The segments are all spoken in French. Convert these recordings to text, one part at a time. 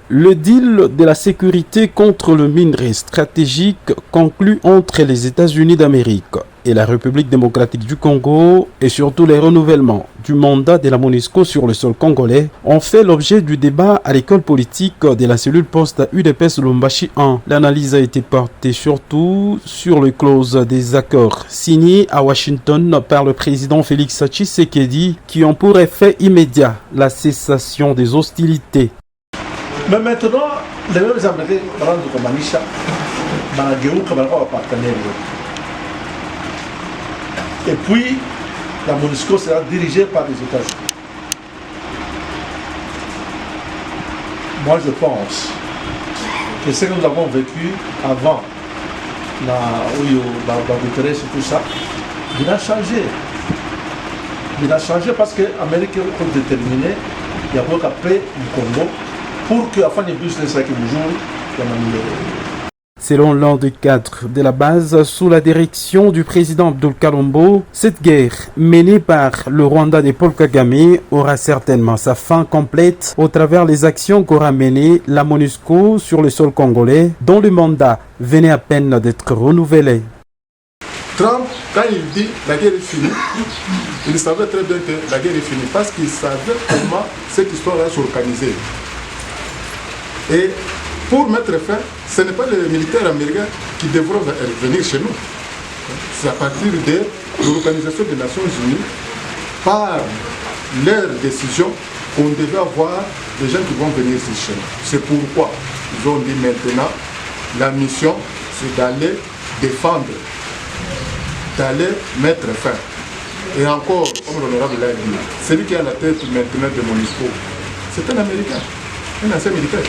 Le deal de la sécurité contre le minerai stratégique conclu entre les États-Unis d'Amérique et la République démocratique du Congo et surtout les renouvellements du mandat de la MONUSCO sur le sol congolais ont fait l'objet du débat à l'école politique de la cellule poste UDPS Lubumbashi 1. L'analyse a été portée surtout sur les clauses des accords signés à Washington par le président Félix Tshisekedi qui ont pour effet immédiat la cessation des hostilités. Mais maintenant, les mêmes Américains, comme Anisha, comme partenaire. Et puis, la MONUSCO sera dirigée par les États-Unis. Moi, je pense que ce que nous avons vécu avant la Guterres et tout ça, il a changé. Il a changé parce que l'Amérique est déterminée, il y a beaucoup de paix au Congo. Pour que la fin du bus ne soit que le jour, il y a un. Selon l'un des cadres de la base, sous la direction du président Abdul Kalombo, cette guerre menée par le Rwanda de Paul Kagame aura certainement sa fin complète au travers des actions qu'aura menées la MONUSCO sur le sol congolais, dont le mandat venait à peine d'être renouvelé. Trump, quand il dit la guerre est finie, il savait très bien que la guerre est finie parce qu'il savait comment cette histoire va s'organiser. Et pour mettre fin, ce n'est pas les militaires américains qui devront venir chez nous. C'est à partir de l'Organisation des Nations Unies, par leur décision, qu'on devait avoir des gens qui vont venir ici chez nous. C'est pourquoi ils ont dit maintenant, la mission, c'est d'aller défendre, d'aller mettre fin. Et encore, comme l'honorable l'a dit, celui qui a la tête maintenant de MONUSCO, c'est un Américain, un ancien militaire.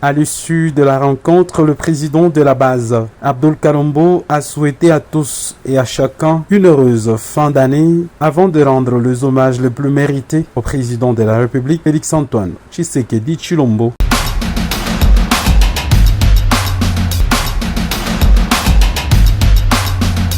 À l'issue de la rencontre, le président de la base, Abdul Kalombo, a souhaité à tous et à chacun une heureuse fin d'année avant de rendre les hommages les plus mérités au président de la République, Félix Antoine Tshisekedi Tshilombo.